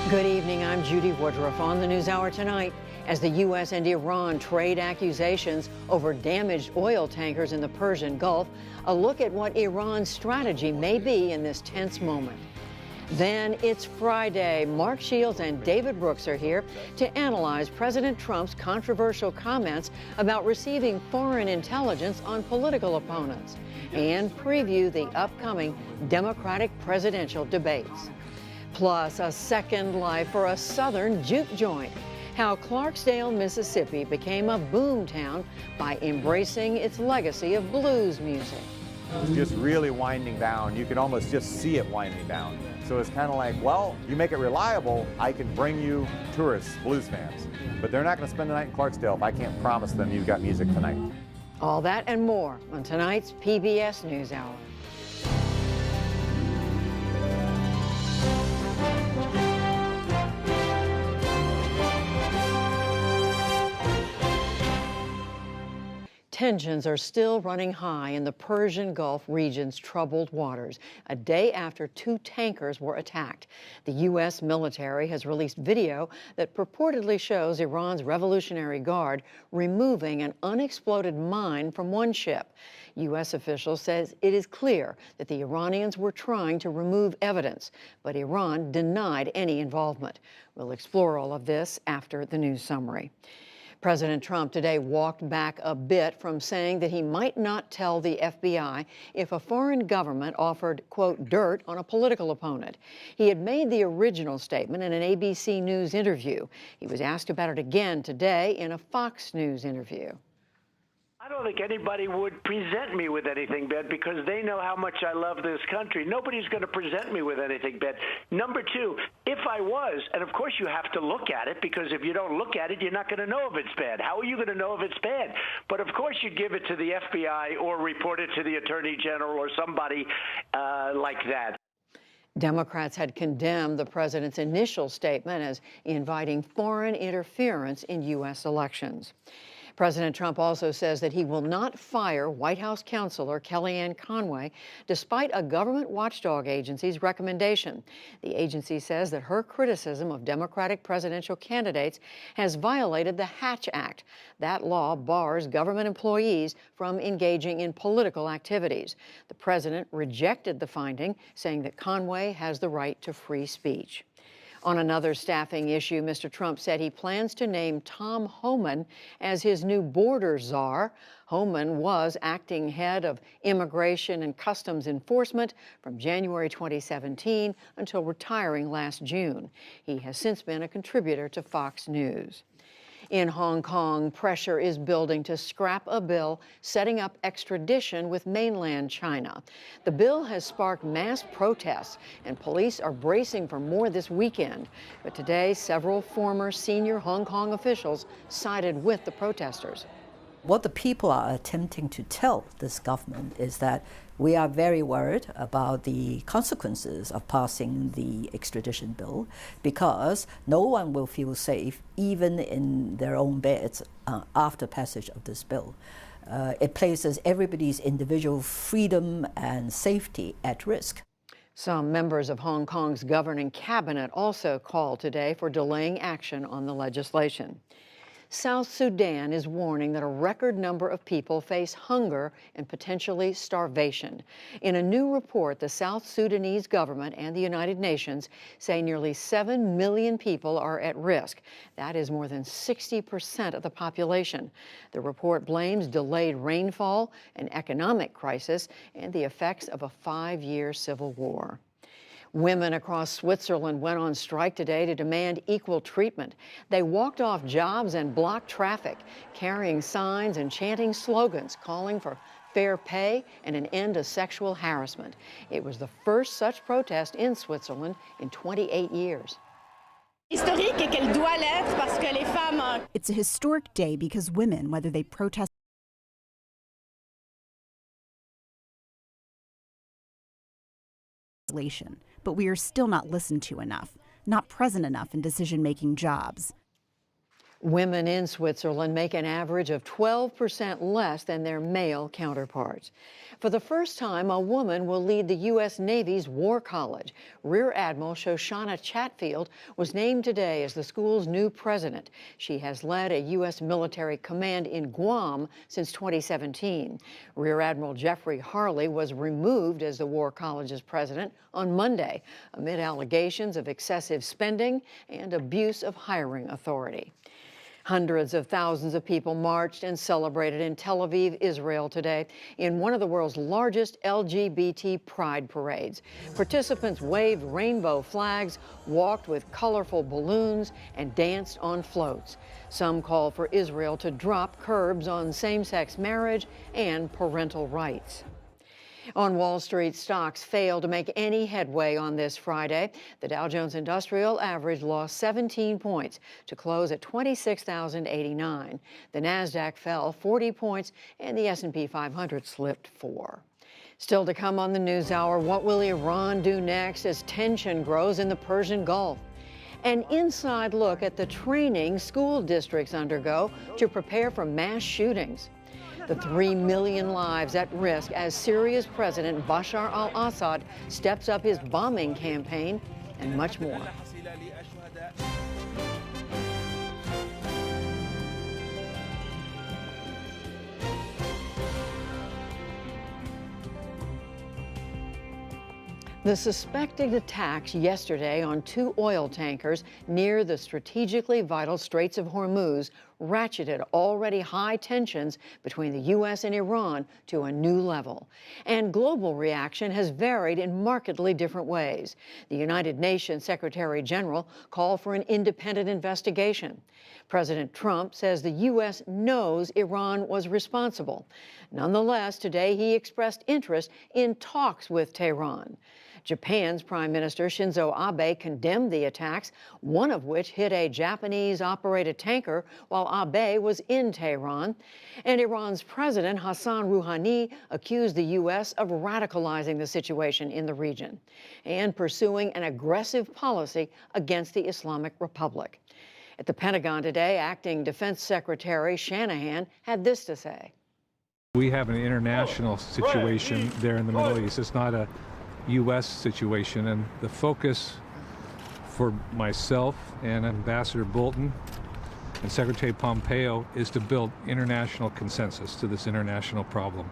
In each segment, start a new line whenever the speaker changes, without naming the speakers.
Good evening, I'm Judy Woodruff. On the NewsHour tonight, as the U.S. and Iran trade accusations over damaged oil tankers in the Persian Gulf, a look at what Iran's strategy may be in this tense moment. Then it's Friday. Mark Shields and David Brooks are here to analyze President Trump's controversial comments about receiving foreign intelligence on political opponents and preview the upcoming Democratic presidential debates. Plus, a second life for a Southern juke joint. How Clarksdale, Mississippi became a boom town by embracing its legacy of blues music.
It's just really winding down. You can almost just see it winding down. So it's kind of like, well, you make it reliable, I can bring you tourists, blues fans. But they're not going to spend the night in Clarksdale if I can't promise them you've got music tonight.
All that and more on tonight's PBS NewsHour. Tensions are still running high in the Persian Gulf region's troubled waters, a day after two tankers were attacked. The U.S. military has released video that purportedly shows Iran's Revolutionary Guard removing an unexploded mine from one ship. U.S. officials says it is clear that the Iranians were trying to remove evidence, but Iran denied any involvement. We'll explore all of this after the news summary. President Trump today walked back a bit from saying that he might not tell the FBI if a foreign government offered, quote, dirt on a political opponent. He had made the original statement in an ABC News interview. He was asked about it again today in a Fox News interview.
I don't think anybody would present me with anything bad because they know how much I love this country. Nobody's going to present me with anything bad. Number two, if I was, and of course you have to look at it because if you don't look at it, you're not going to know if it's bad. How are you going to know if it's bad? But of course you give it to the FBI or report it to the Attorney General or somebody like that.
Democrats had condemned the president's initial statement as inviting foreign interference in U.S. elections. President Trump also says that he will not fire White House counselor Kellyanne Conway, despite a government watchdog agency's recommendation. The agency says that her criticism of Democratic presidential candidates has violated the Hatch Act. That law bars government employees from engaging in political activities. The president rejected the finding, saying that Conway has the right to free speech. On another staffing issue, Mr. Trump said he plans to name Tom Homan as his new border czar. Homan was acting head of Immigration and Customs Enforcement from January 2017 until retiring last June. He has since been a contributor to Fox News. In Hong Kong, pressure is building to scrap a bill setting up extradition with mainland China. The bill has sparked mass protests, and police are bracing for more this weekend. But today, several former senior Hong Kong officials sided with the protesters.
What the people are attempting to tell this government is that we are very worried about the consequences of passing the extradition bill because no one will feel safe, even in their own beds, after passage of this bill. It places everybody's individual freedom and safety at risk.
Some members of Hong Kong's governing cabinet also called today for delaying action on the legislation. South Sudan is warning that a record number of people face hunger and potentially starvation. In a new report, the South Sudanese government and the United Nations say nearly 7 million people are at risk. That is more than 60% of the population. The report blames delayed rainfall, an economic crisis, and the effects of a 5-year civil war. Women across Switzerland went on strike today to demand equal treatment. They walked off jobs and blocked traffic, carrying signs and chanting slogans calling for fair pay and an end to sexual harassment. It was the first such protest in Switzerland in 28 years.
It's a historic day because women, whether they protest but we are still not listened to enough, not present enough in decision-making jobs.
Women in Switzerland make an average of 12% less than their male counterparts. For the first time, a woman will lead the U.S. Navy's War College. Rear Admiral Shoshana Chatfield was named today as the school's new president. She has led a U.S. military command in Guam since 2017. Rear Admiral Jeffrey Harley was removed as the War College's president on Monday amid allegations of excessive spending and abuse of hiring authority. Hundreds of thousands of people marched and celebrated in Tel Aviv, Israel today in one of the world's largest LGBT pride parades. Participants waved rainbow flags, walked with colorful balloons, and danced on floats. Some called for Israel to drop curbs on same-sex marriage and parental rights. On Wall Street, stocks failed to make any headway on this Friday. The Dow Jones Industrial Average lost 17 points to close at 26,089. The Nasdaq fell 40 points, and the S&P 500 slipped 4. Still to come on the NewsHour, what will Iran do next as tension grows in the Persian Gulf? An inside look at the training school districts undergo to prepare for mass shootings. The 3 million lives at risk as Syria's President Bashar al-Assad steps up his bombing campaign, and much more. The suspected attacks yesterday on 2 oil tankers near the strategically vital Straits of Hormuz ratcheted already high tensions between the U.S. and Iran to a new level. And global reaction has varied in markedly different ways. The United Nations Secretary General called for an independent investigation. President Trump says the U.S. knows Iran was responsible. Nonetheless, today he expressed interest in talks with Tehran. Japan's Prime Minister Shinzo Abe condemned the attacks, one of which hit a Japanese-operated tanker while Abe was in Tehran. And Iran's President Hassan Rouhani accused the U.S. of radicalizing the situation in the region and pursuing an aggressive policy against the Islamic Republic. At the Pentagon today, Acting Defense Secretary Shanahan had this to say.
We have an international situation there in the Middle East. It's not a U.S. situation, and the focus for myself and Ambassador Bolton and Secretary Pompeo is to build international consensus to this international problem.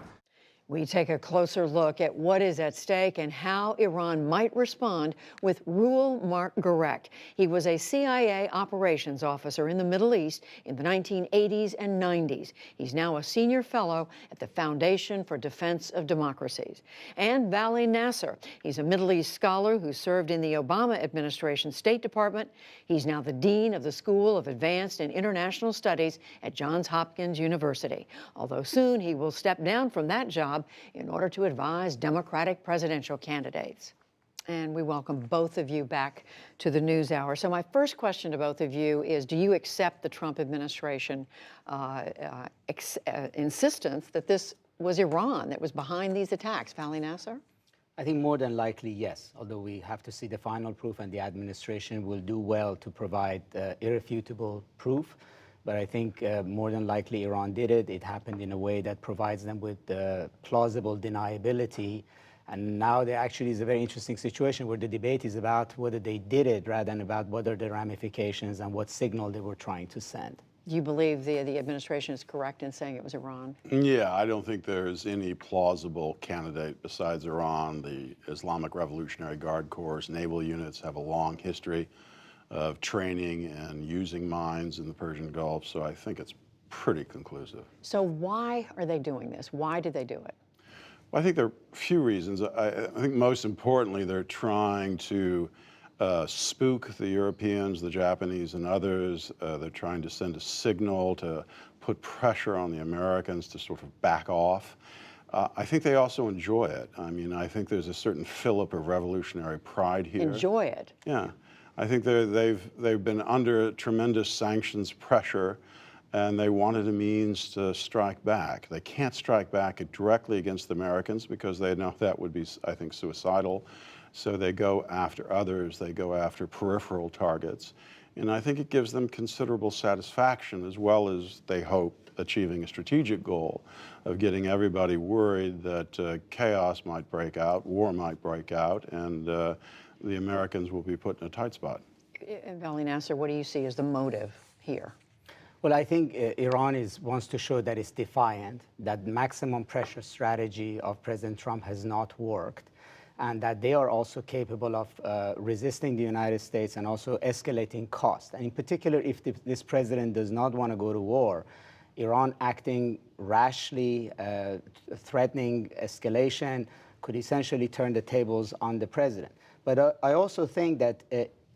We take a closer look at what is at stake and how Iran might respond with Reuel Marc Gerecht. He was a CIA operations officer in the Middle East in the 1980s and 90s. He's now a senior fellow at the Foundation for Defense of Democracies. And Vali Nasser. He's a Middle East scholar who served in the Obama administration State Department. He's now the dean of the School of Advanced and International Studies at Johns Hopkins University, although soon he will step down from that job in order to advise Democratic presidential candidates. And we welcome both of you back to the NewsHour. So my first question to both of you is, do you accept the Trump administration insistence that this was Iran that was behind these attacks? Vali Nasser?
I think more than likely, yes, although we have to see the final proof, and the administration will do well to provide irrefutable proof. But I think more than likely Iran did it. It happened in a way that provides them with plausible deniability. And now there actually is a very interesting situation where the debate is about whether they did it rather than about what are the ramifications and what signal they were trying to send.
Do you believe the administration is correct in saying it was Iran?
Yeah, I don't think there's any plausible candidate besides Iran. The Islamic Revolutionary Guard Corps naval units have a long history of training and using mines in the Persian Gulf, so I think it's pretty conclusive.
So why are they doing this? Why did they do it?
Well, I think there are a few reasons. I think most importantly, they're trying to spook the Europeans, the Japanese, and others. They're trying to send a signal to put pressure on the Americans to sort of back off. I think they also enjoy it. I mean, I think there's a certain fillip of revolutionary pride here.
Enjoy it?
Yeah. I think they've been under tremendous sanctions pressure, and they wanted a means to strike back. They can't strike back directly against the Americans because they know that would be, I think, suicidal. So they go after others, they go after peripheral targets. And I think it gives them considerable satisfaction, as well as, they hope, achieving a strategic goal of getting everybody worried that chaos might break out, war might break out, and the Americans will be put in a tight spot.
And Vali Nasser, what do you see as the motive here?
Well, I think Iran wants to show that it's defiant, that maximum pressure strategy of President Trump has not worked, and that they are also capable of resisting the United States and also escalating cost. And in particular, if this president does not want to go to war, Iran acting rashly, threatening escalation, could essentially turn the tables on the president. But I also think that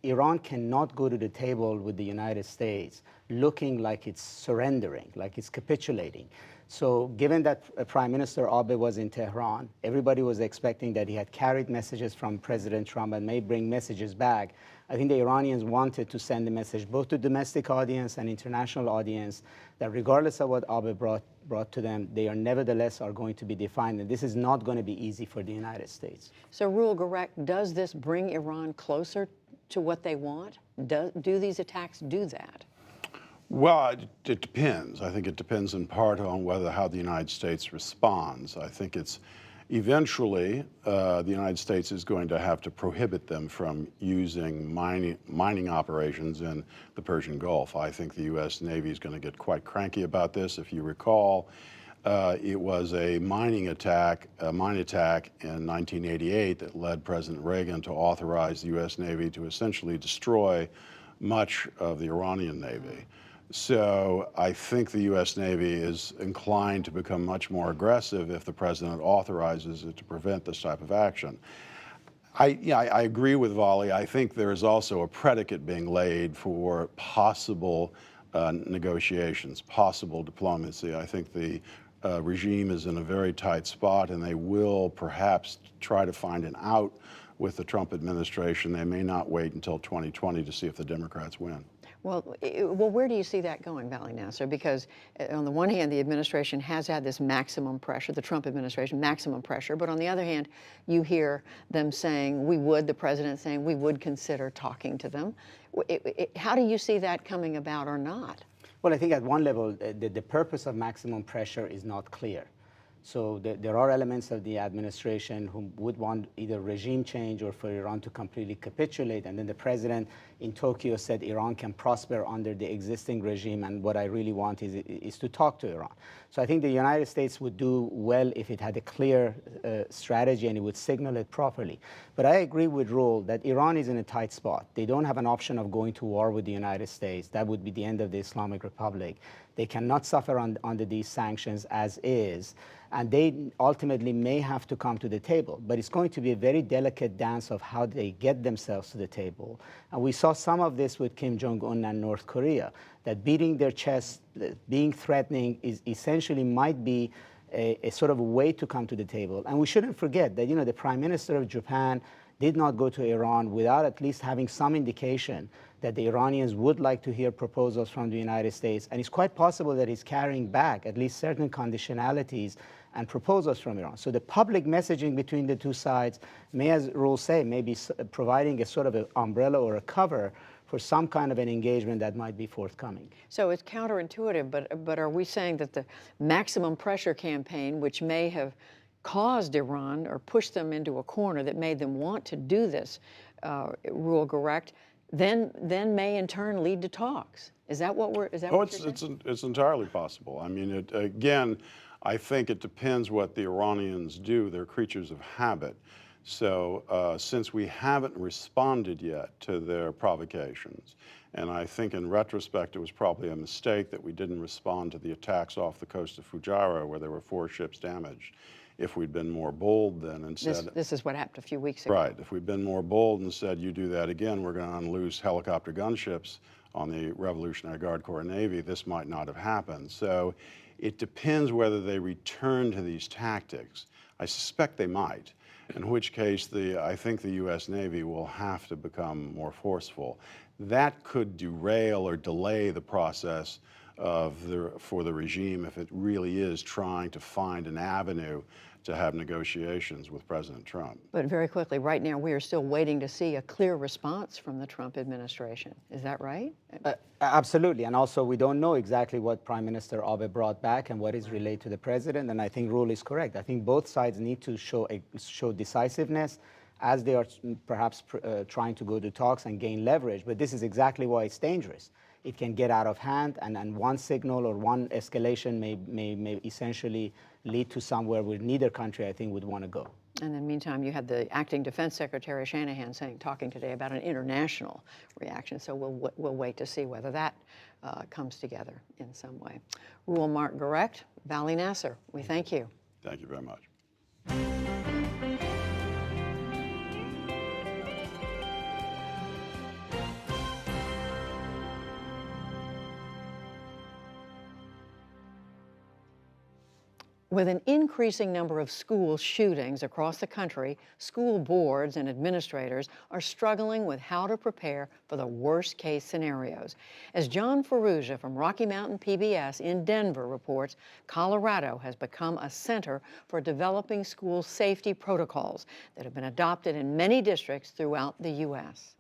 Iran cannot go to the table with the United States looking like it's surrendering, like it's capitulating. So given that Prime Minister Abe was in Tehran, everybody was expecting that he had carried messages from President Trump and may bring messages back. I think the Iranians wanted to send a message both to domestic audience and international audience that regardless of what Abe brought to them, they are nevertheless are going to be defined, and this is not going to be easy for the United States.
So, Ruul Garek, does this bring Iran closer to what they want? Do these attacks do that?
Well, it depends. I think it depends in part on how the United States responds. I think it's eventually the United States is going to have to prohibit them from using mining operations in the Persian Gulf. I think the U.S. Navy is going to get quite cranky about this. If you recall, it was a mine attack in 1988 that led President Reagan to authorize the U.S. Navy to essentially destroy much of the Iranian Navy. So I think the U.S. Navy is inclined to become much more aggressive if the president authorizes it to prevent this type of action. I agree with Vali. I think there is also a predicate being laid for possible negotiations, possible diplomacy. I think the regime is in a very tight spot, and they will perhaps try to find an out with the Trump administration. They may not wait until 2020 to see if the Democrats win.
Well, where do you see that going, Vali Nasser? Because on the one hand, the administration has had this maximum pressure, the Trump administration, maximum pressure. But on the other hand, you hear them saying, the president saying, we would consider talking to them. How do you see that coming about or not?
Well, I think at one level, the purpose of maximum pressure is not clear. So there are elements of the administration who would want either regime change or for Iran to completely capitulate. And then the president in Tokyo said Iran can prosper under the existing regime, and what I really want is to talk to Iran. So I think the United States would do well if it had a clear strategy and it would signal it properly. But I agree with Ruul that Iran is in a tight spot. They don't have an option of going to war with the United States. That would be the end of the Islamic Republic. They cannot suffer under these sanctions as is, and they ultimately may have to come to the table. But it's going to be a very delicate dance of how they get themselves to the table. And we saw some of this with Kim Jong-un and North Korea, that beating their chest, being threatening, is essentially might be a sort of a way to come to the table. And we shouldn't forget that, the Prime Minister of Japan did not go to Iran without at least having some indication that the Iranians would like to hear proposals from the United States. And it's quite possible that he's carrying back at least certain conditionalities and proposals from Iran. So the public messaging between the two sides may, as Ruul say, may be providing a sort of an umbrella or a cover for some kind of an engagement that might be forthcoming.
So it's counterintuitive, but are we saying that the maximum pressure campaign, which may have caused Iran or pushed them into a corner that made them want to do this, Ruul Garek, then may in turn lead to talks? Is that what we're?
It's entirely possible. I mean, again, I think it depends what the Iranians do. They're creatures of habit. So since we haven't responded yet to their provocations, and I think in retrospect it was probably a mistake that we didn't respond to the attacks off the coast of Fujairah where there were 4 ships damaged. If we'd been more bold then and said...
This is what happened a few weeks ago.
Right. If we'd been more bold and said, you do that again, we're going to unloose helicopter gunships on the Revolutionary Guard Corps Navy, this might not have happened. So it depends whether they return to these tactics. I suspect they might, in which case I think the U.S. Navy will have to become more forceful. That could derail or delay the process for the regime if it really is trying to find an avenue to have negotiations with President Trump.
But very quickly, right now, we are still waiting to see a clear response from the Trump administration. Is that right?
Absolutely. And also, we don't know exactly what Prime Minister Abe brought back and what is relayed to the president. And I think Rule is correct. I think both sides need to show decisiveness as they are perhaps trying to go to talks and gain leverage. But this is exactly why it's dangerous. It can get out of hand, and one signal or one escalation may essentially lead to somewhere where neither country, I think, would want to go.
And in the meantime, you had the acting Defense Secretary Shanahan talking today about an international reaction. So we'll wait to see whether that comes together in some way. Rule Mark Garect, Valley Nasser, we thank you.
Thank you very much.
With an increasing number of school shootings across the country, school boards and administrators are struggling with how to prepare for the worst-case scenarios. As John Ferrugia from Rocky Mountain PBS in Denver reports, Colorado has become a center for developing school safety protocols that have been adopted in many districts throughout the U.S.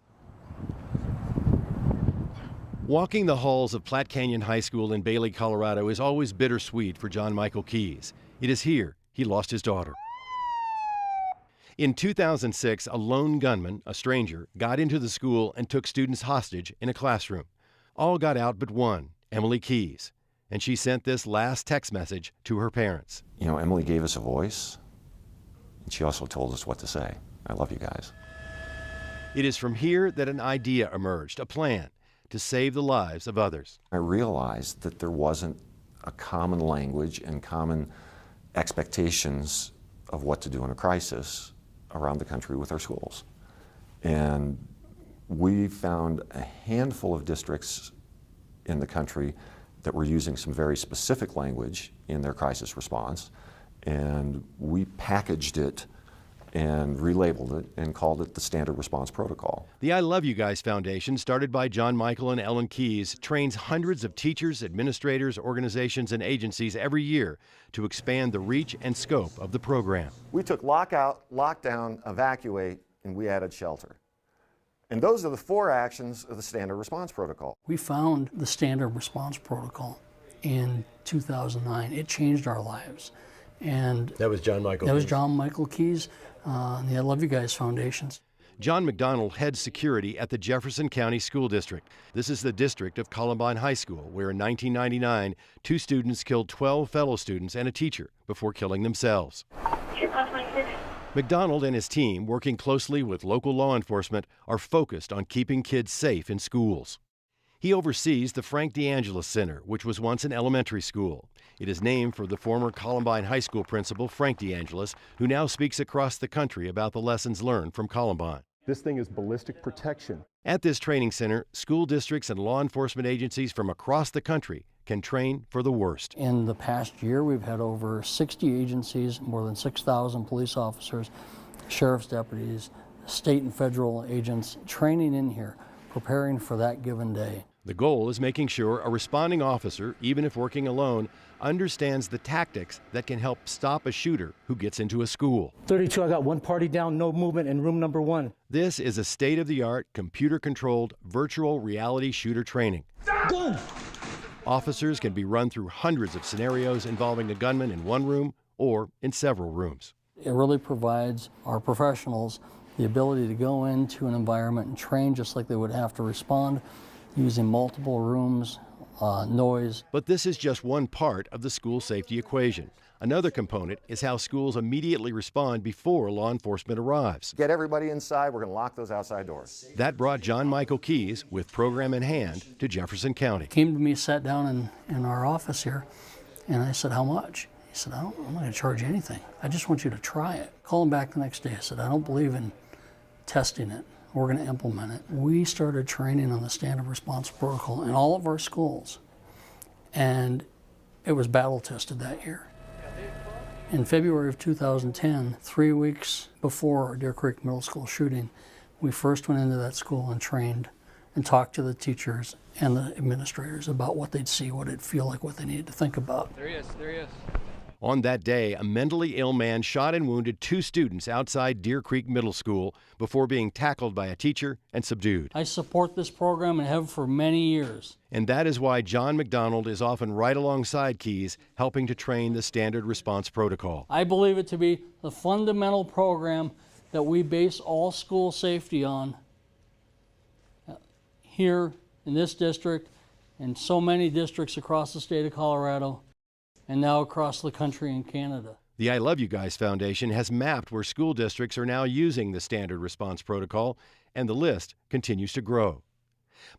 Walking the halls of Platte Canyon High School in Bailey, Colorado is always bittersweet for John Michael Keyes. It is here he lost his daughter. In 2006, a lone gunman, a stranger, got into the school and took students hostage in a classroom. All got out but one, Emily Keyes, and she sent this last text message to her parents.
You know, Emily gave us a voice, and she also told us what to say. I love you guys.
It is from here that an idea emerged, a plan to save the lives of others.
I realized that there wasn't a common language and common expectations of what to do in a crisis around the country with our schools. And we found a handful of districts in the country that were using some very specific language in their crisis response, and we packaged it and relabeled it and called it the Standard Response Protocol.
The I Love You Guys Foundation, started by John Michael and Ellen Keyes, trains hundreds of teachers, administrators, organizations, and agencies every year to expand the reach and scope of the program.
We took lockout, lockdown, evacuate, and we added shelter. And those are the 4 actions of the Standard Response Protocol.
We found the Standard Response Protocol in 2009. It changed our lives. And
that was John Michael Keyes.
That was John Michael Keyes, the I Love You Guys Foundations.
John McDonald heads security at the Jefferson County School District. This is the district of Columbine High School, where in 1999, 2 students killed 12 fellow students and a teacher before killing themselves. McDonald and his team, working closely with local law enforcement, are focused on keeping kids safe in schools. He oversees the Frank DeAngelis Center, which was once an elementary school. It is named for the former Columbine High School principal, Frank DeAngelis, who now speaks across the country about the lessons learned from Columbine.
This thing is ballistic protection.
At this training center, school districts and law enforcement agencies from across the country can train for the worst.
In the past year, we've had over 60 agencies, more than 6,000 police officers, sheriff's deputies, state and federal agents training in here, preparing for that given day.
The goal is making sure a responding officer, even if working alone, understands the tactics that can help stop a shooter who gets into a school.
32, I got one party down, no movement in room number 1.
This is a state-of-the-art, computer-controlled, virtual reality shooter training.
Gun!
Officers can be run through hundreds of scenarios involving a gunman in one room or in several rooms.
It really provides our professionals the ability to go into an environment and train just like they would have to respond, using multiple rooms, noise.
But this is just one part of the school safety equation. Another component is how schools immediately respond before law enforcement arrives.
Get everybody inside, we're going to lock those outside doors.
That brought John Michael Keyes, with program in hand, to Jefferson County.
Came to me, sat down in our office here, and I said, how much? He said, I'm not going to charge you anything. I just want you to try it. Call him back the next day. I said, I don't believe in testing it. We're going to implement it. We started training on the Standard Response Protocol in all of our schools, and it was battle tested that year. In February of 2010, 3 weeks before our Deer Creek Middle School shooting, we first went into that school and trained and talked to the teachers and the administrators about what they'd see, what it'd feel like, what they needed to think about.
There he is, there he is.
On that day, a mentally ill man shot and wounded 2 students outside Deer Creek Middle School before being tackled by a teacher and subdued.
I support this program and have for many years.
And that is why John McDonald is often right alongside Keys, helping to train the standard response protocol.
I believe it to be the fundamental program that we base all school safety on here in this district and so many districts across the state of Colorado and now across the country and Canada.
The I Love You Guys Foundation has mapped where school districts are now using the standard response protocol, and the list continues to grow.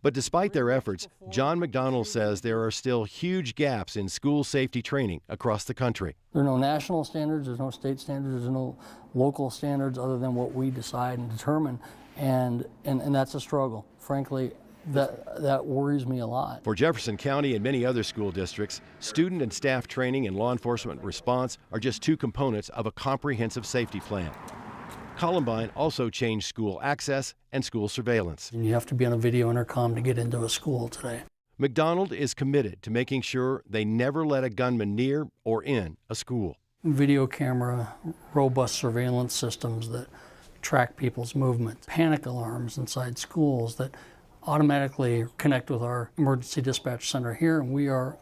But despite their efforts, John McDonald says there are still huge gaps in school safety training across the country.
There are no national standards, there's no state standards, there's no local standards other than what we decide and determine, and that's a struggle. Frankly, that worries me a lot.
For Jefferson County and many other school districts, student and staff training and law enforcement response are just 2 components of a comprehensive safety plan. Columbine also changed school access and school surveillance.
And you have to be on a video intercom to get into a school today.
McDonald is committed to making sure they never let a gunman near or in a school.
Video camera, robust surveillance systems that track people's movement, panic alarms inside schools that automatically connect with our emergency dispatch center here, and we are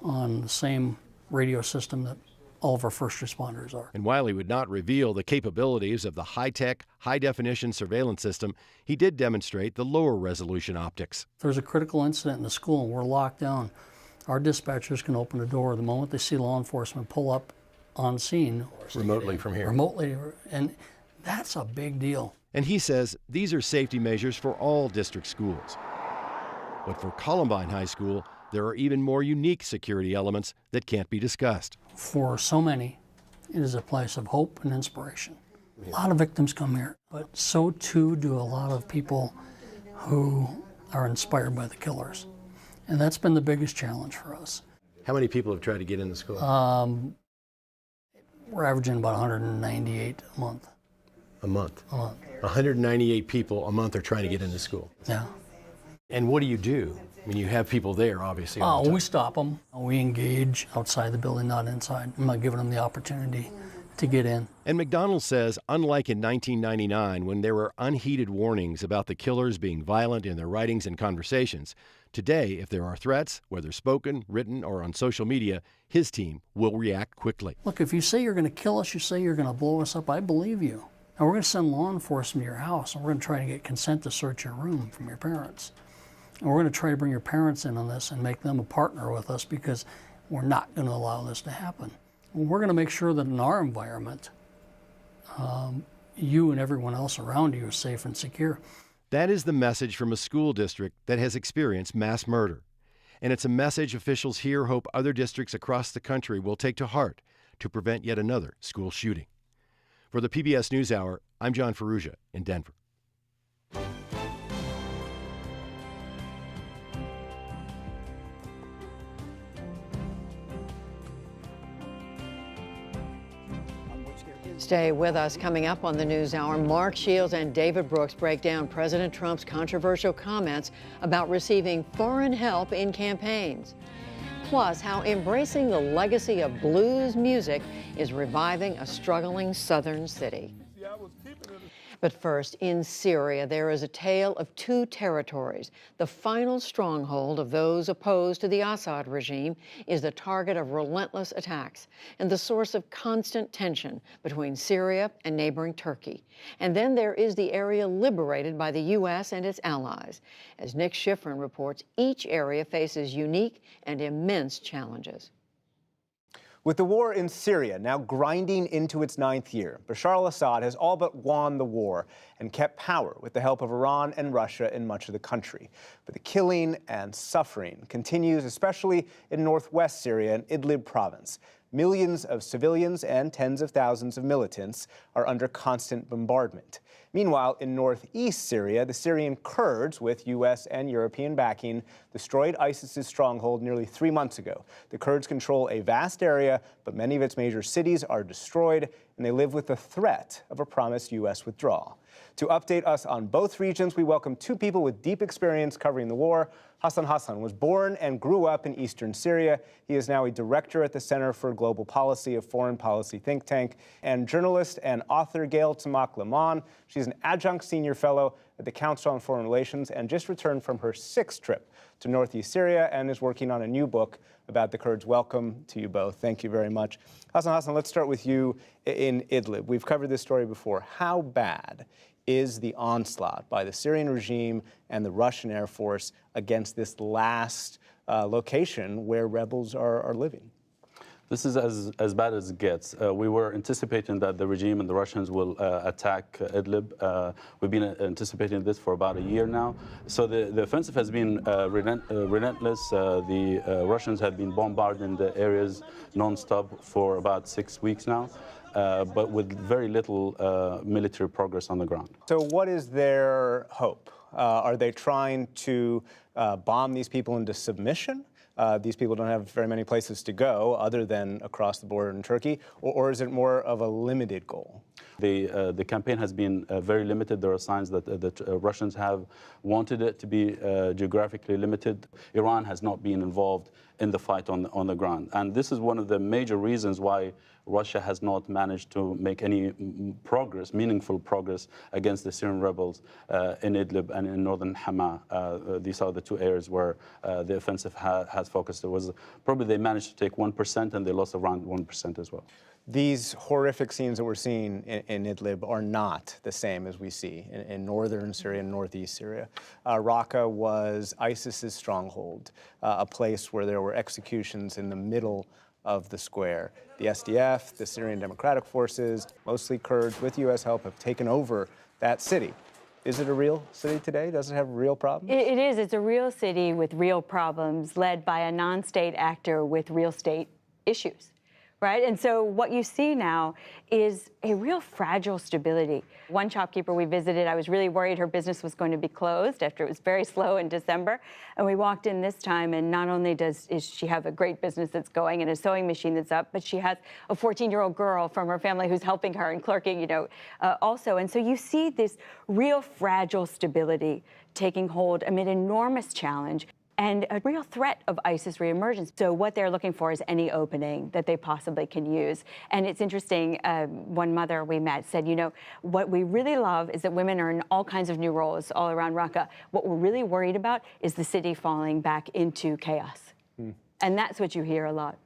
on the same radio system that all of our first responders are.
And while he would not reveal the capabilities of the high-tech, high-definition surveillance system, he did demonstrate the lower resolution optics.
If there's a critical incident in the school and we're locked down, our dispatchers can open the door the moment they see law enforcement pull up on scene.
Remotely from here.
Remotely, and that's a big deal.
And he says these are safety measures for all district schools. But for Columbine High School, there are even more unique security elements that can't be discussed.
For so many, it is a place of hope and inspiration. A lot of victims come here, but so too do a lot of people who are inspired by the killers. And that's been the biggest challenge for us.
How many people have tried to get in the school?
We're averaging about 198 a month.
A month?
A month.
198 people a month are trying to get into school.
Yeah.
And what do you do? I mean, you have people there, obviously.
Oh, we stop them. We engage outside the building, not inside. I'm not giving them the opportunity to get in.
And McDonald says, unlike in 1999, when there were unheeded warnings about the killers being violent in their writings and conversations, today, if there are threats, whether spoken, written, or on social media, his team will react quickly.
Look, if you say you're going to kill us, you say you're going to blow us up, I believe you. And we're going to send law enforcement to your house, and we're going to try to get consent to search your room from your parents. And we're going to try to bring your parents in on this and make them a partner with us, because we're not going to allow this to happen. And we're going to make sure that in our environment, you and everyone else around you is safe and secure.
That is the message from a school district that has experienced mass murder. And it's a message officials here hope other districts across the country will take to heart to prevent yet another school shooting. For the PBS NewsHour, I'm John Ferrugia in Denver.
Stay with us. Coming up on the NewsHour, Mark Shields and David Brooks break down President Trump's controversial comments about receiving foreign help in campaigns. Plus, how embracing the legacy of blues music is reviving a struggling southern city. But first, in Syria, there is a tale of 2 territories. The final stronghold of those opposed to the Assad regime is the target of relentless attacks and the source of constant tension between Syria and neighboring Turkey. And then there is the area liberated by the U.S. and its allies. As Nick Schifrin reports, each area faces unique and immense challenges.
With the war in Syria now grinding into its 9th year, Bashar al-Assad has all but won the war and kept power with the help of Iran and Russia in much of the country. But the killing and suffering continues, especially in northwest Syria and Idlib province. Millions of civilians and tens of thousands of militants are under constant bombardment. Meanwhile, in northeast Syria, the Syrian Kurds, with U.S. and European backing, destroyed ISIS's stronghold nearly 3 months ago. The Kurds control a vast area, but many of its major cities are destroyed, and they live with the threat of a promised U.S. withdrawal. To update us on both regions, we welcome two people with deep experience covering the war. Hassan Hassan was born and grew up in eastern Syria. He is now a director at the Center for Global Policy, a foreign policy think tank, and journalist and author Gail Tsamak-Lamon. She's an adjunct senior fellow at the Council on Foreign Relations and just returned from her 6th trip to northeast Syria and is working on a new book about the Kurds. Welcome to you both. Thank you very much. Hassan Hassan, let's start with you in Idlib. We've covered this story before. How bad is the onslaught by the Syrian regime and the Russian Air Force against this last location where rebels are living?
This is as bad as it gets. We were anticipating that the regime and the Russians will attack Idlib. We've been anticipating this for about a year now. So the offensive has been relentless. The Russians have been bombarding the areas nonstop for about 6 weeks now, but with very little military progress on the ground.
So what is their hope? Are they trying to bomb these people into submission? These people don't have very many places to go other than across the border in Turkey, or is it more of a limited goal?
The campaign has been very limited. There are signs that the Russians have wanted it to be geographically limited. Iran has not been involved in the fight on the ground. And this is one of the major reasons why Russia has not managed to make any progress, meaningful progress, against the Syrian rebels in Idlib and in northern Hama. These are the two areas where the offensive has focused. It was probably they managed to take 1% and they lost around 1% as well.
These horrific scenes that we're seeing in Idlib are not the same as we see in northern Syria and northeast Syria. Raqqa was ISIS's stronghold, a place where there were executions in the middle of the square. The SDF, the Syrian Democratic Forces, mostly Kurds with U.S. help, have taken over that city. Is it a real city today? Does it have real problems?
It is. It's a real city with real problems, led by a non-state actor with real state issues. Right? And so what you see now is a real fragile stability. One shopkeeper we visited, I was really worried her business was going to be closed after it was very slow in December. And we walked in this time, and not only does she have a great business that's going and a sewing machine that's up, but she has a 14-year-old girl from her family who's helping her and clerking, also. And so you see this real fragile stability taking hold amid enormous challenge and a real threat of ISIS reemergence. So what they're looking for is any opening that they possibly can use. And it's interesting, one mother we met said, what we really love is that women are in all kinds of new roles all around Raqqa. What we're really worried about is the city falling back into chaos. And that's what you hear a lot.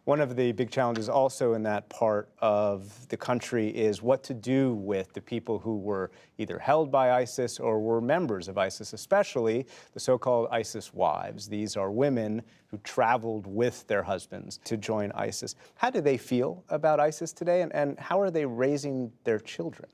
One of the big challenges also in that part of the country is what to do with the people who were either held by ISIS or were members of ISIS, especially the so-called ISIS wives. These are women who traveled with their husbands to join ISIS. How do they feel about ISIS today, and how are they raising their children?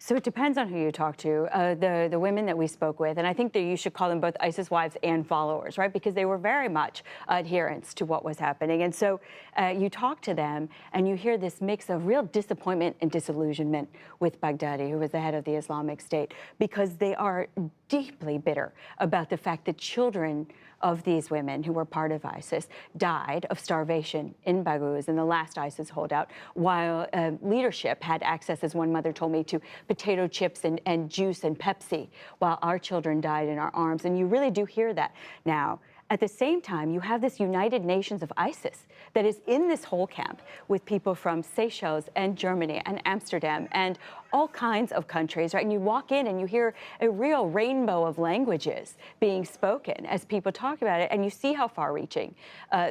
So it depends on who you talk to. The women that we spoke with, and I think that you should call them both ISIS wives and followers, right? Because they were very much adherents to what was happening. And so you talk to them and you hear this mix of real disappointment and disillusionment with Baghdadi, who was the head of the Islamic State, because they are deeply bitter about the fact that children of these women who were part of ISIS died of starvation in Baghouz, in the last ISIS holdout, while leadership had access, as one mother told me, to potato chips and juice and Pepsi, while our children died in our arms. And you really do hear that now. At the same time, you have this United Nations of ISIS that is in this whole camp with people from Seychelles and Germany and Amsterdam and all kinds of countries, right? And you walk in and you hear a real rainbow of languages being spoken as people talk about it, and you see how far-reaching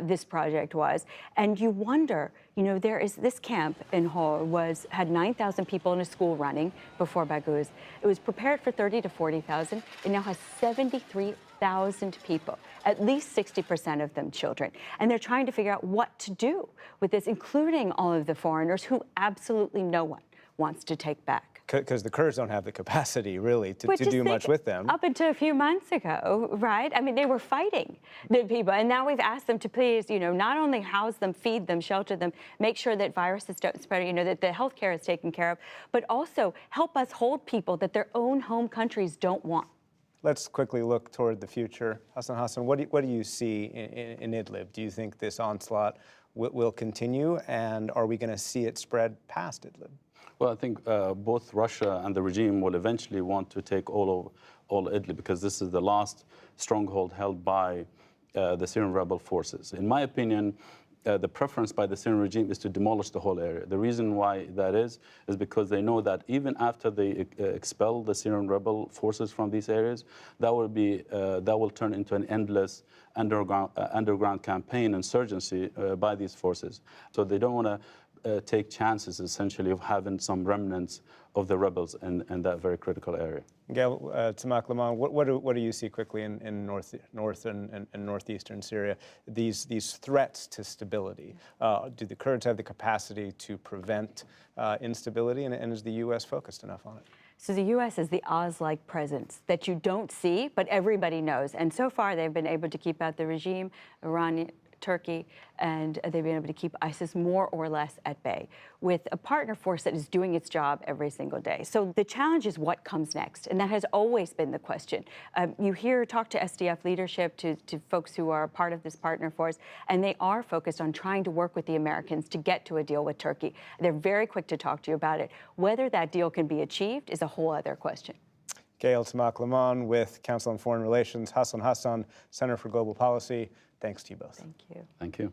this project was. And you wonder, there is this camp in Hor had 9,000 people in a school running before Baghouz. It was prepared for 30 to 40,000. It now has 73,000 people, at least 60% of them children. And they're trying to figure out what to do with this, including all of the foreigners who absolutely no one wants to take back.
Because the Kurds don't have the capacity, really, to do much with them.
Up until a few months ago, right? I mean, they were fighting the people. And now we've asked them to please, not only house them, feed them, shelter them, make sure that viruses don't spread, that the healthcare is taken care of, but also help us hold people that their own home countries don't want.
Let's quickly look toward the future. Hassan Hassan, what do you see in Idlib? Do you think this onslaught will continue, and are we going to see it spread past Idlib?
Well, I think both Russia and the regime will eventually want to take all Italy, because this is the last stronghold held by the Syrian rebel forces. In my opinion, the preference by the Syrian regime is to demolish the whole area. The reason why that is because they know that even after they expel the Syrian rebel forces from these areas, that will turn into an endless underground campaign, insurgency by these forces. So they don't want to take chances, essentially, of having some remnants of the rebels in that very critical area.
Gail, Tamak Laman, what do you see quickly in north and northeastern Syria? These threats to stability. Do the Kurds have the capacity to prevent instability, and is the U.S. focused enough on it?
So the U.S. is the Oz-like presence that you don't see, but everybody knows. And so far, they've been able to keep out the regime, Iran, Turkey, and they've been able to keep ISIS more or less at bay with a partner force that is doing its job every single day. So the challenge is what comes next, and that has always been the question. You talk to SDF leadership, to folks who are part of this partner force, and they are focused on trying to work with the Americans to get to a deal with Turkey. They're very quick to talk to you about it. Whether that deal can be achieved is a whole other question.
Gail Tamak Laman with Council on Foreign Relations, Hassan Hassan, Center for Global Policy. Thanks to you both.
Thank you.
Thank you.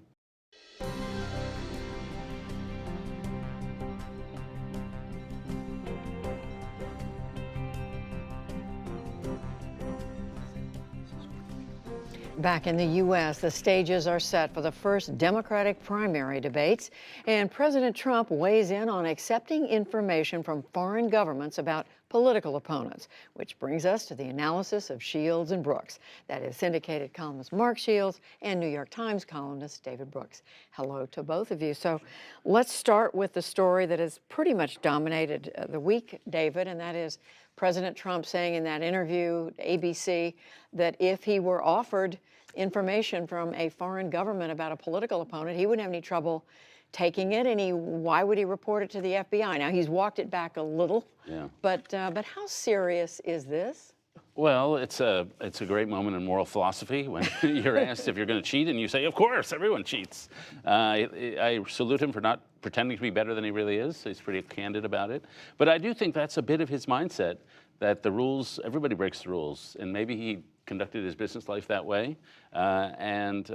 Back in the U.S., the stages are set for the first Democratic primary debates, and President Trump weighs in on accepting information from foreign governments about political opponents, which brings us to the analysis of Shields and Brooks. That is syndicated columnist Mark Shields and New York Times columnist David Brooks. Hello to both of you. So let's start with the story that has pretty much dominated the week, David, and that is President Trump saying in that interview, ABC, that if he were offered information from a foreign government about a political opponent, he wouldn't have any trouble taking it, and why would he report it to the FBI? Now, he's walked it back a little,
yeah.
But how serious is this?
Well, it's a great moment in moral philosophy when you're asked if you're going to cheat, and you say, of course, everyone cheats. I salute him for not pretending to be better than he really is. He's pretty candid about it. But I do think that's a bit of his mindset, that the rules, everybody breaks the rules, and maybe he conducted his business life that way, and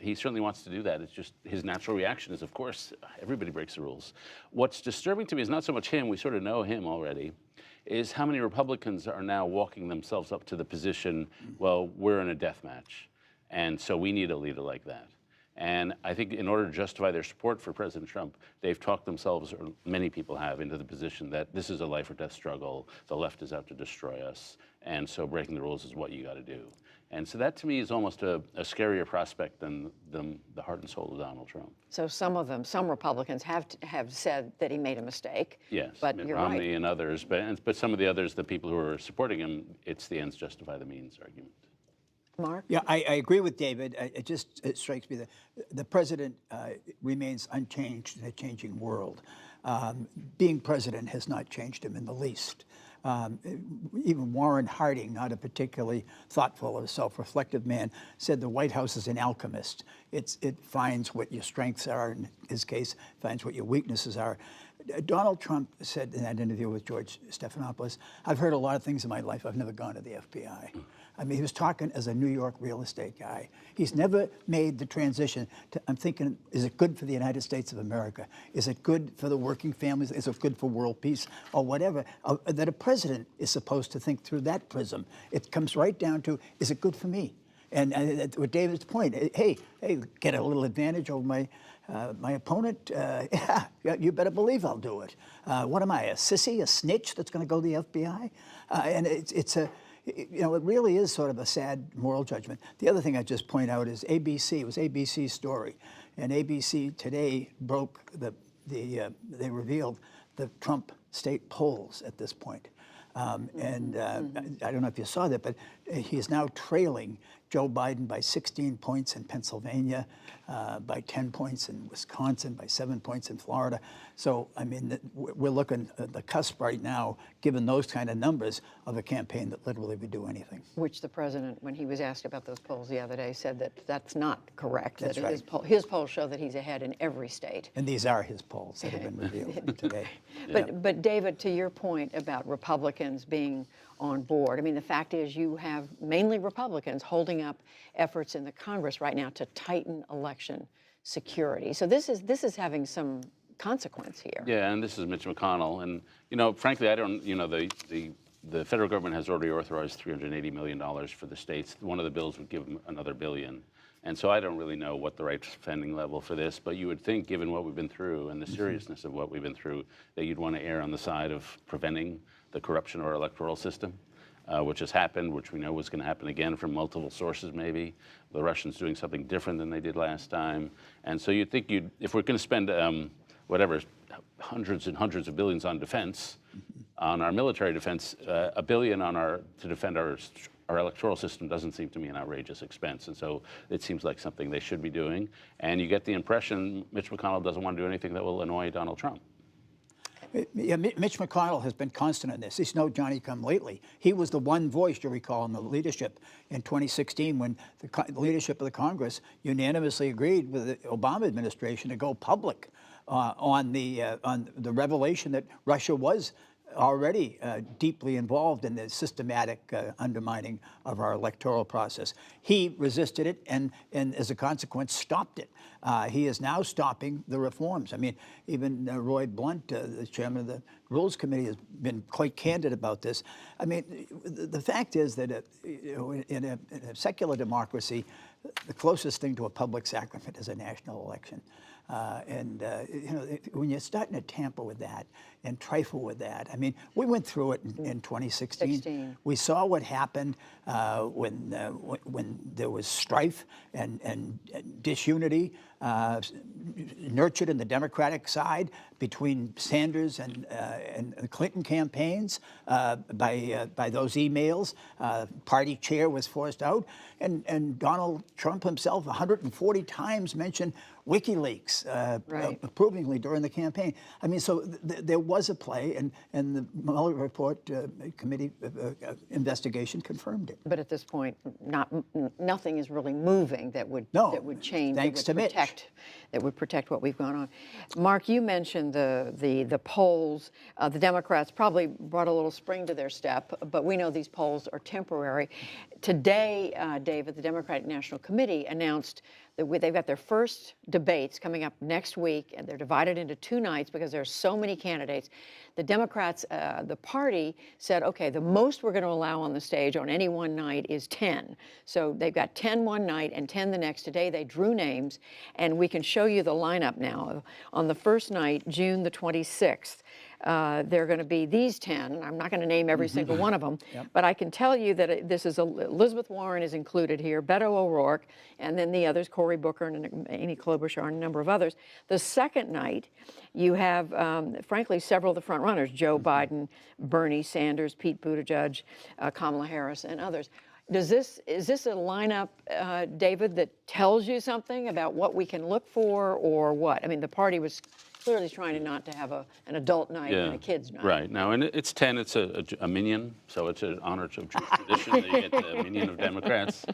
he certainly wants to do that. It's just his natural reaction is, of course, everybody breaks the rules. What's disturbing to me is not so much him, we sort of know him already, is how many Republicans are now walking themselves up to the position, well, we're in a death match, and so we need a leader like that. And I think in order to justify their support for President Trump, they've talked themselves, or many people have, into the position that this is a life or death struggle, the left is out to destroy us, and so breaking the rules is what you got to do. And so that, to me, is almost a scarier prospect than the heart and soul of Donald Trump.
So some Republicans have said that he made a mistake.
Yes,
but
Mitt
you're
Romney
right.
and others, but some of the others, the people who are supporting him, it's the ends justify the means argument.
Mark?
Yeah, I agree with David. It strikes me that the president remains unchanged in a changing world. Being president has not changed him in the least. Even Warren Harding, not a particularly thoughtful or self-reflective man, said the White House is an alchemist. It finds what your strengths are, in his case, finds what your weaknesses are. Donald Trump said in that interview with George Stephanopoulos, I've heard a lot of things in my life. I've never gone to the FBI. I mean, he was talking as a New York real estate guy. He's never made the transition to, I'm thinking, is it good for the United States of America? Is it good for the working families? Is it good for world peace? Or whatever, that a president is supposed to think through that prism. It comes right down to, is it good for me? And with David's point, hey, get a little advantage over my opponent? Yeah, you better believe I'll do it. What am I, a sissy, a snitch that's going to go to the FBI? And it really is sort of a sad moral judgment. The other thing I just point out is ABC. It was ABC's story, and ABC today broke they revealed the Trump state polls at this point. I don't know if you saw that, but he is now trailing Joe Biden by 16 points in Pennsylvania, by 10 points in Wisconsin, by 7 points in Florida. So, I mean, we're looking at the cusp right now, given those kind of numbers, of a campaign that literally would do anything.
Which the president, when he was asked about those polls the other day, said that that's not correct.
That's
that
right.
His polls show that he's ahead in every state.
And these are his polls that have been revealed today.
But David, to your point about Republicans being on board, I mean, the fact is you have mainly Republicans holding up efforts in the Congress right now to tighten election security. So this is having some consequence here.
Yeah, and this is Mitch McConnell. And, you know, frankly, I don't, you know, the federal government has already authorized $380 million for the states. One of the bills would give them another $1 billion. And so I don't really know what the right spending level for this, but you would think, given what we've been through and the seriousness of what we've been through, that you'd want to err on the side of preventing the corruption of our electoral system, which has happened, which we know was going to happen again from multiple sources maybe. The Russians doing something different than they did last time. And so you'd think if we're going to spend whatever, hundreds and hundreds of billions on defense, on our military defense, $1 billion to defend our electoral system doesn't seem to me an outrageous expense. And so it seems like something they should be doing. And you get the impression Mitch McConnell doesn't want to do anything that will annoy Donald Trump.
Yeah, Mitch McConnell has been constant in this. He's no Johnny-come-lately. He was the one voice, you recall, in the leadership in 2016 when the leadership of the Congress unanimously agreed with the Obama administration to go public on the revelation that Russia was already deeply involved in the systematic undermining of our electoral process. He resisted it and as a consequence, stopped it. He is now stopping the reforms. I mean, even Roy Blunt, the chairman of the Rules Committee, has been quite candid about this. I mean, the fact is that in a secular democracy, the closest thing to a public sacrament is a national election. You know, when you're starting to tamper with that and trifle with that, I mean, we went through it in 2016. We saw what happened when there was strife and disunity nurtured in the Democratic side between Sanders and the Clinton campaigns by those emails. Party chair was forced out, and Donald Trump himself 140 times mentioned WikiLeaks approvingly during the campaign. I mean, so there was a play, and the Mueller report committee investigation confirmed it.
But at this point, nothing is really moving that would change.
Thanks to Mitch.
That would protect what we've gone on. Mark, you mentioned the polls. The Democrats probably brought a little spring to their step, but we know these polls are temporary. Today, David, the Democratic National Committee announced that they've got their first debates coming up next week, and they're divided into 2 nights because there are so many candidates. The Democrats, the party, said, okay, the most we're going to allow on the stage on any one night is 10. So they've got 10 one night and 10 the next. Today they drew names, and we can show you the lineup now. On the first night, June the 26th, they're going to be these 10. I'm not going to name every single one of them, but I can tell you that this is Elizabeth Warren is included here, Beto O'Rourke, and then the others, Cory Booker and Amy Klobuchar and a number of others. The second night, you have, frankly, several of the front runners, Joe Biden, Bernie Sanders, Pete Buttigieg, Kamala Harris, and others. Is this a lineup, David, that tells you something about what we can look for or what? I mean, the party was clearly trying not to have an adult night and a kid's night.
Right. Now, and it's 10, it's a minion, so it's an honor to Jewish tradition that you get the minion of Democrats.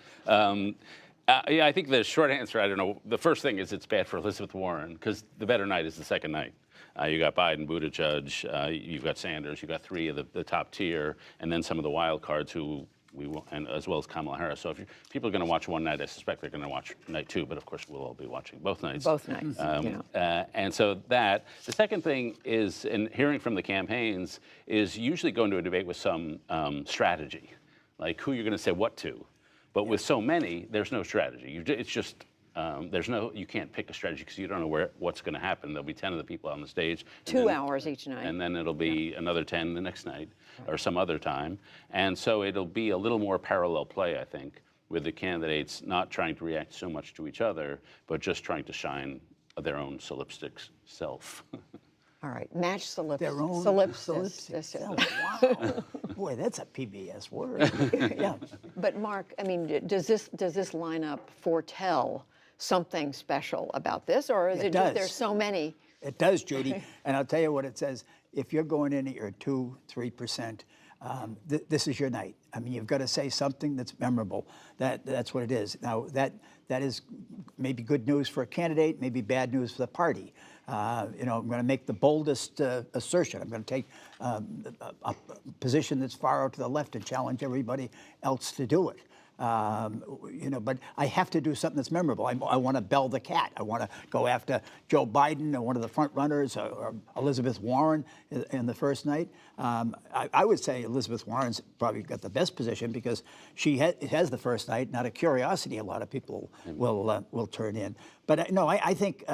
Yeah, I think the short answer, I don't know, the first thing is it's bad for Elizabeth Warren, because the better night is the second night. You got Biden, Buttigieg, you've got Sanders, you've got 3 of the top tier, and then some of the wild cards who and as well as Kamala Harris. So if people are going to watch one night, I suspect they're going to watch night 2, but of course we'll all be watching both nights.
Both nights,
and so the second thing is, and hearing from the campaigns, is usually going to a debate with some strategy, like who you're going to say what to. But with so many, there's no strategy. It's just, you can't pick a strategy because you don't know what's going to happen. There'll be 10 of the people on the stage.
2 hours each night.
And then it'll be another 10 the next night or some other time. And so it'll be a little more parallel play, I think, with the candidates not trying to react so much to each other, but just trying to shine their own solipsistic self.
All right, match solipsistic.
Their own
solipsistic.
Oh, wow. Boy, that's a PBS word. Yeah.
But Mark, I mean, does this lineup foretell something special about this, or is it just there's so many?
It does, Judy. And I'll tell you what it says. If you're going in at your 2-3%, this is your night. I mean, you've got to say something that's memorable. That's what it is. Now, that is maybe good news for a candidate, maybe bad news for the party. I'm going to make the boldest assertion. I'm going to take a position that's far out to the left and challenge everybody else to do it. But I have to do something that's memorable. I want to bell the cat. I want to go after Joe Biden or one of the front runners or Elizabeth Warren in the first night. I would say Elizabeth Warren's probably got the best position because she has the first night, and out of curiosity, a lot of people will turn in. But no, I think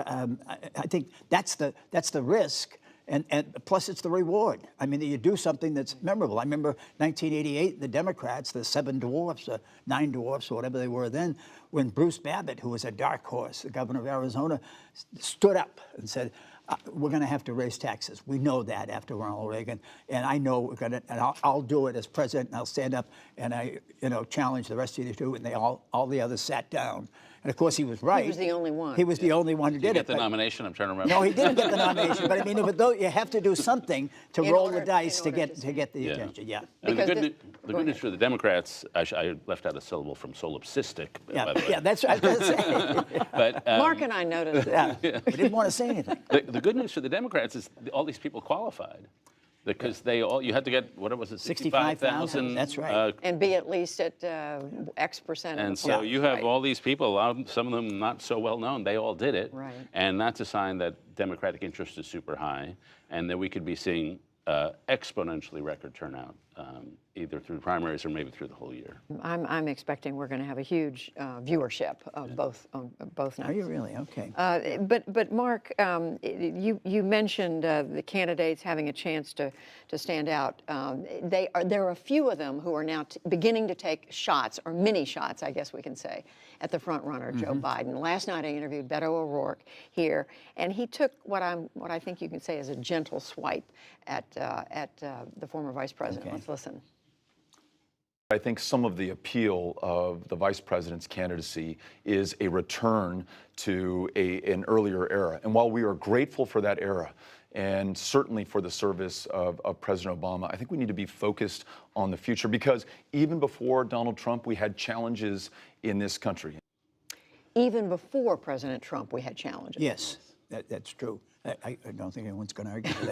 that's the risk. And plus, it's the reward. I mean, you do something that's memorable. I remember 1988, the Democrats, the 7 dwarfs, 9 dwarfs, or whatever they were then, when Bruce Babbitt, who was a dark horse, the governor of Arizona, stood up and said, we're going to have to raise taxes. We know that after Ronald Reagan, and I know we're going to, and I'll do it as president, and I'll stand up and I, challenge the rest of you to do it. And they all the others sat down. And of course, he was right.
He was the only one.
He was the only one who did it.
Did he get the nomination? I'm trying to remember.
No, he didn't get the nomination. But I mean, you have to do something to roll the dice to get the attention. Yeah.
And the good news for the Democrats, I left out a syllable from solipsistic.
Yeah, that's right.
But
Mark and I noticed.
Yeah, we didn't want to say anything.
The good news for the Democrats is all these people qualified. Because you had to get, what was it, 65,000?
That's right.
And be at least at X percent.
And so you have all these people, some of them not so well known, they all did it.
Right.
And that's a sign that Democratic interest is super high and that we could be seeing exponentially record turnout, either through primaries or maybe through the whole year.
I'm expecting we're going to have a huge viewership of both nights.
Are you really? Okay.
But Mark, you mentioned the candidates having a chance to stand out. There are a few of them who are now beginning to take shots, or mini shots, I guess we can say, at the front runner, Joe Biden. Last night I interviewed Beto O'Rourke here, and he took what I think you can say is a gentle swipe at the former vice president. Let's listen.
I think some of the appeal of the vice president's candidacy is a return to an earlier era. And while we are grateful for that era, and certainly for the service of President Obama, I think we need to be focused on the future, because even before Donald Trump, we had challenges in this country.
Even before President Trump, we had challenges.
Yes, that's true. I don't think anyone's going to argue with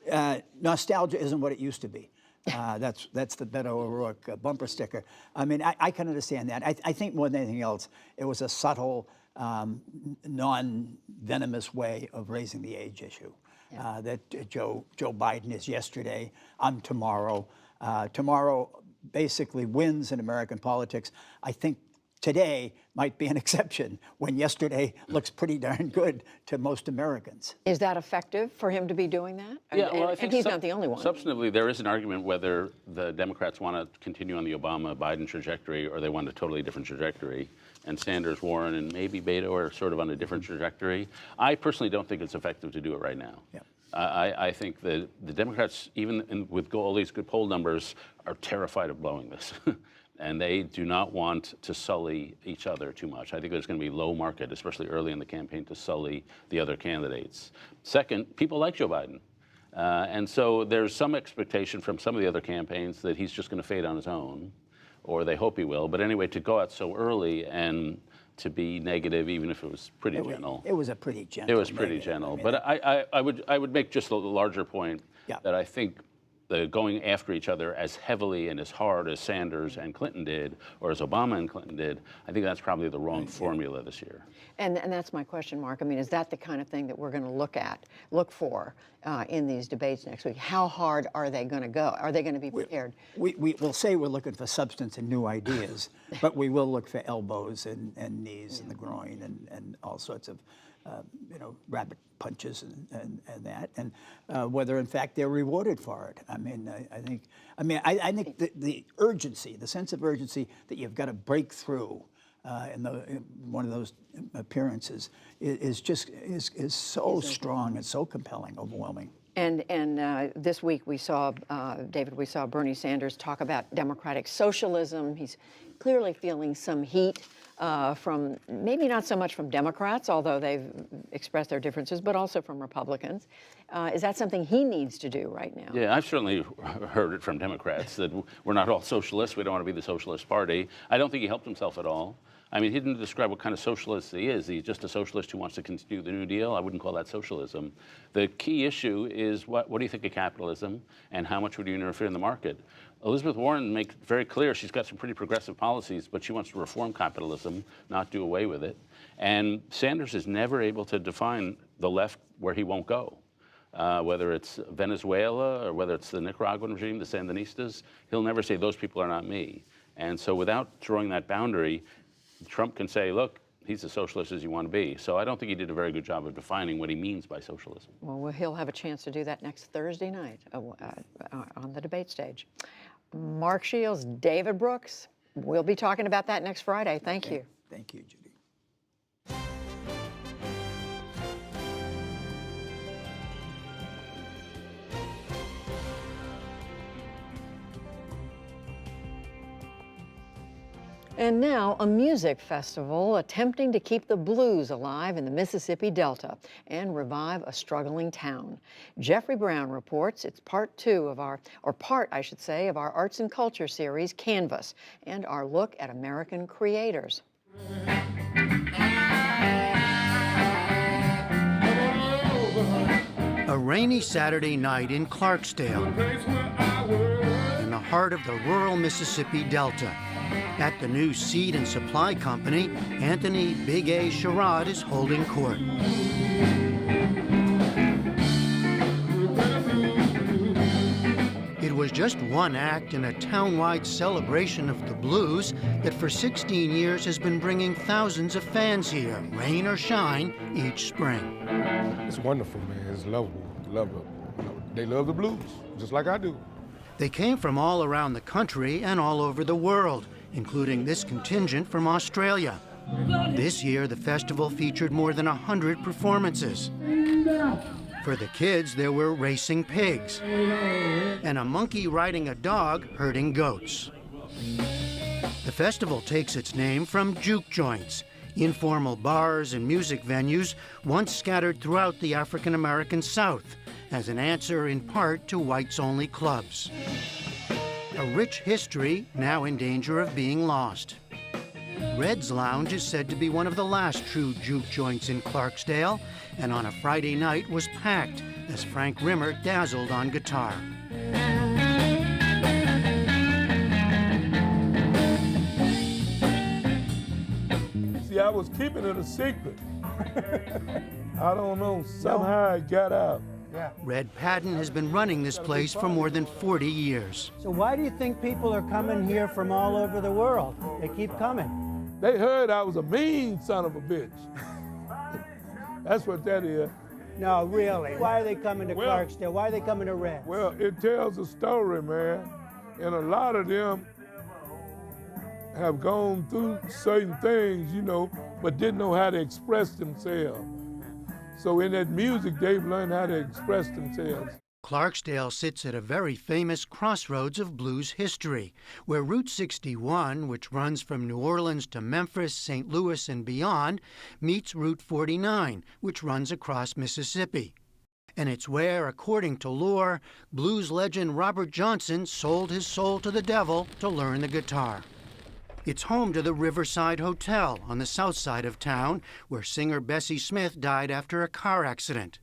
that. Nostalgia isn't what it used to be. That's the Beto O'Rourke bumper sticker. I mean, I can understand that. I think more than anything else, it was a subtle, non-venomous way of raising the age issue. That Joe Biden is yesterday, I'm tomorrow. Tomorrow basically wins in American politics. I think today might be an exception when yesterday looks pretty darn good to most Americans.
Is that effective for him to be doing that?
Yeah, well, I think
he's not the only one.
Substantively, there is an argument whether the Democrats want to continue on the Obama-Biden trajectory or they want a totally different trajectory. And Sanders, Warren, and maybe Beto are sort of on a different trajectory. I personally don't think it's effective to do it right now.
Yeah.
I think that the Democrats, even with all these good poll numbers, are terrified of blowing this. And they do not want to sully each other too much. I think there's going to be low market, especially early in the campaign, to sully the other candidates. Second, people like Joe Biden. And so there's some expectation from some of the other campaigns that he's just going to fade on his own, or they hope he will. But anyway, to go out so early and to be negative, even if it was pretty gentle.
It was a pretty gentle.
It was pretty gentle. But I would make just a larger point that I think going after each other as heavily and as hard as Sanders and Clinton did, or as Obama and Clinton did, I think that's probably the wrong formula this year.
And that's my question, Mark. I mean, is that the kind of thing that we're going to look for in these debates next week? How hard are they going to go? Are they going to be prepared?
We will say we're looking for substance and new ideas, but we will look for elbows and knees and the groin and all sorts of rabbit punches and that, and whether in fact they're rewarded for it. I think the urgency, the sense of urgency that you've got to break through in one of those appearances is so strong and so compelling, overwhelming.
And this week we saw, David, we saw Bernie Sanders talk about democratic socialism. He's clearly feeling some heat from, maybe not so much from Democrats, although they've expressed their differences, but also from Republicans. Is that something he needs to do right now?
Yeah, I've certainly heard it from Democrats that we're not all socialists. We don't want to be the Socialist Party. I don't think he helped himself at all. I mean, he didn't describe what kind of socialist he is. He's just a socialist who wants to continue the New Deal. I wouldn't call that socialism. The key issue is what do you think of capitalism and how much would you interfere in the market? Elizabeth Warren makes very clear she's got some pretty progressive policies, but she wants to reform capitalism, not do away with it. And Sanders is never able to define the left where he won't go. Whether it's Venezuela or whether it's the Nicaraguan regime, the Sandinistas, he'll never say those people are not me. And so without drawing that boundary, Trump can say, look, he's as socialist as you want to be. So I don't think he did a very good job of defining what he means by socialism.
Well, he'll have a chance to do that next Thursday night on the debate stage. Mark Shields, David Brooks, we'll be talking about that next Friday. Thank you.
Thank you, Judy.
And now, a music festival attempting to keep the blues alive in the Mississippi Delta and revive a struggling town. Jeffrey Brown reports it's part of our arts and culture series, Canvas, and our look at American creators.
A rainy Saturday night in Clarksdale, in the heart of the rural Mississippi Delta. At the new Seed and Supply Company, Anthony Big A Sherrod is holding court. It was just one act in a town-wide celebration of the blues that for 16 years has been bringing thousands of fans here, rain or shine, each spring.
It's wonderful, man. It's lovable. They love the blues, just like I do.
They came from all around the country and all over the world, including this contingent from Australia. This year, the festival featured more than 100 performances. For the kids, there were racing pigs and a monkey riding a dog herding goats. The festival takes its name from juke joints, informal bars and music venues once scattered throughout the African-American South, as an answer in part to whites-only clubs. A rich history now in danger of being lost. Red's Lounge is said to be one of the last true juke joints in Clarksdale, and on a Friday night was packed as Frank Rimmer dazzled on guitar.
See, I was keeping it a secret. I don't know, somehow it got out.
Red Patton has been running this place for more than 40 years.
So why do you think people are coming here from all over the world? They keep coming.
They heard I was a mean son of a bitch. That's what that is.
No, really. Why are they coming to Clarksdale? Why are they coming to Red?
Well, it tells a story, man. And a lot of them have gone through certain things, you know, but didn't know how to express themselves. So in that music, they've learned how to express themselves.
Clarksdale sits at a very famous crossroads of blues history, where Route 61, which runs from New Orleans to Memphis, St. Louis, and beyond, meets Route 49, which runs across Mississippi. And it's where, according to lore, blues legend Robert Johnson sold his soul to the devil to learn the guitar. It's home to the Riverside Hotel on the south side of town, where singer Bessie Smith died after a car accident.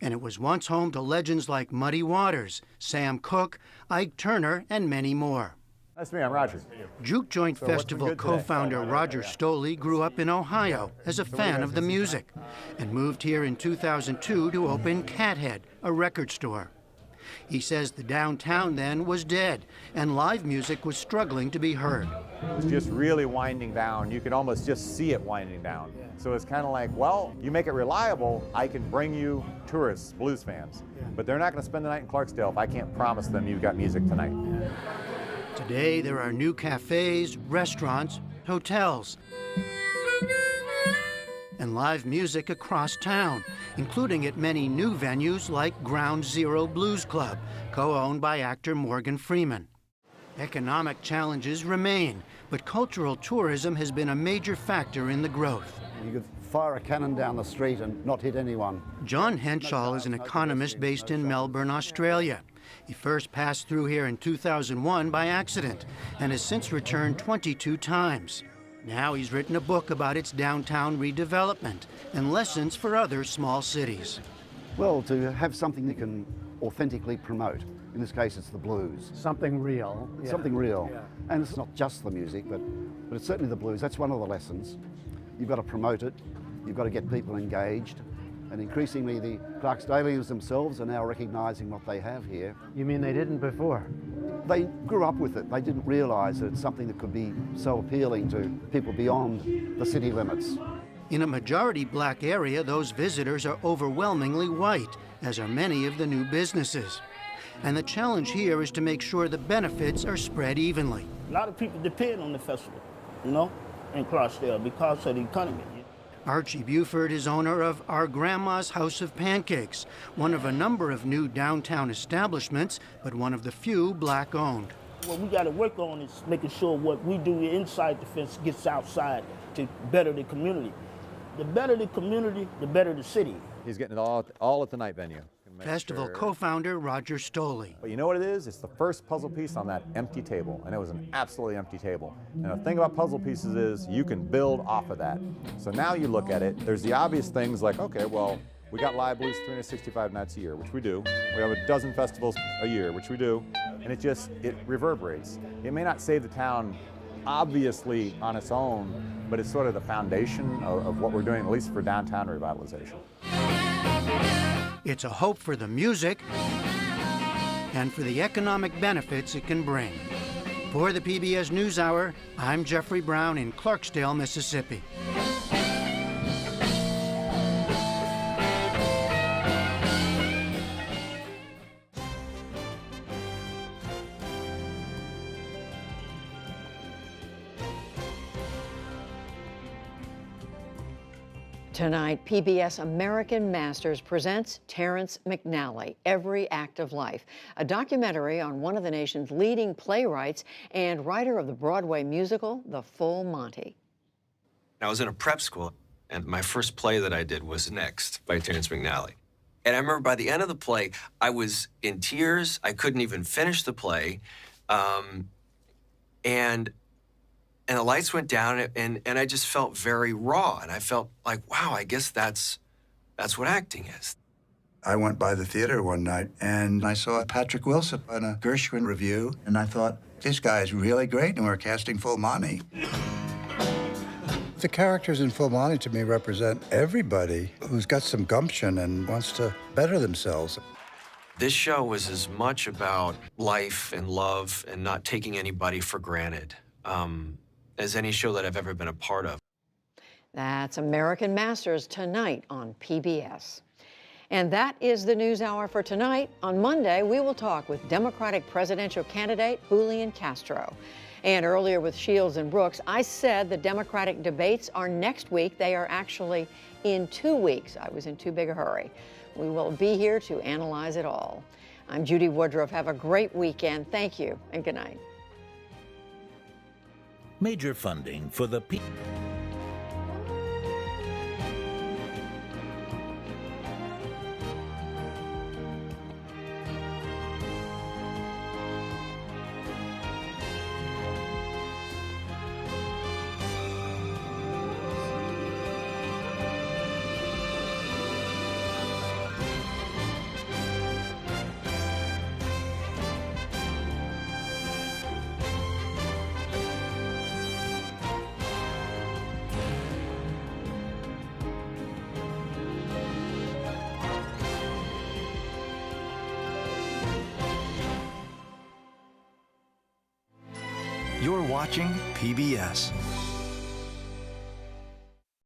And it was once home to legends like Muddy Waters, Sam Cooke, Ike Turner, and many more.
That's me, I'm Roger.
Juke Joint Festival co-founder Roger Stoley grew up in Ohio as a fan of the music and moved here in 2002 to open Cathead, a record store. He says the downtown then was dead and live music was struggling to be heard.
It was just really winding down. You could almost just see it winding down. So it's kind of like, well, you make it reliable, I can bring you tourists, blues fans. But they're not going to spend the night in Clarksdale if I can't promise them you've got music tonight.
Today there are new cafes, restaurants, hotels, and live music across town, including at many new venues like Ground Zero Blues Club, co-owned by actor Morgan Freeman. Economic challenges remain, but cultural tourism has been a major factor in the growth.
You could fire a cannon down the street and not hit anyone.
John Henshaw is an economist based in Melbourne, Australia. He first passed through here in 2001 by accident and has since returned 22 times. Now he's written a book about its downtown redevelopment and lessons for other small cities.
Well, to have something you can authentically promote. In this case, it's the blues.
Something real. Yeah.
Something real.
Yeah.
And it's not just the music, but it's certainly the blues. That's one of the lessons. You've got to promote it. You've got to get people engaged. And increasingly, the Clarksdalians themselves are now recognising what they have here.
You mean they didn't before?
They grew up with it. They didn't realise that it's something that could be so appealing to people beyond the city limits.
In a majority black area, those visitors are overwhelmingly white, as are many of the new businesses. And the challenge here is to make sure the benefits are spread evenly.
A lot of people depend on the festival, you know, in Clarksdale because of the economy.
Archie Buford is owner of Our Grandma's House of Pancakes, one of a number of new downtown establishments, but one of the few black-owned.
What we got to work on is making sure what we do inside the fence gets outside to better the community. The better the community, the better the city.
He's getting it all at the night venue.
Festival co-founder Roger Stoley.
But you know what it is? It's the first puzzle piece on that empty table, and it was an absolutely empty table. And the thing about puzzle pieces is you can build off of that. So now you look at it, there's the obvious things like, okay, well, we got live blues 365 nights a year, which we do. We have a dozen festivals a year, which we do. And it reverberates. It may not save the town obviously on its own, but it's sort of the foundation of what we're doing, at least for downtown revitalization.
It's a hope for the music and for the economic benefits it can bring. For the PBS NewsHour, I'm Jeffrey Brown in Clarksdale, Mississippi.
Tonight, PBS American Masters presents Terrence McNally, Every Act of Life, a documentary on one of the nation's leading playwrights and writer of the Broadway musical, The Full Monty.
I was in a prep school, and my first play that I did was Next by Terrence McNally. And I remember by the end of the play, I was in tears. I couldn't even finish the play. And the lights went down, and I just felt very raw. And I felt like, wow, I guess that's what acting is.
I went by the theater one night, and I saw Patrick Wilson on a Gershwin review, and I thought, this guy is really great, and we're casting Full Monty. The characters in Full Monty, to me, represent everybody who's got some gumption and wants to better themselves.
This show was as much about life and love and not taking anybody for granted as any show that I've ever been a part of.
That's American Masters tonight on PBS. And that is the NewsHour for tonight. On Monday, we will talk with Democratic presidential candidate Julian Castro. And earlier with Shields and Brooks, I said the Democratic debates are next week. They are actually in 2 weeks. I was in too big a hurry. We will be here to analyze it all. I'm Judy Woodruff. Have a great weekend. Thank you and good night.
Major funding for the
You're watching PBS.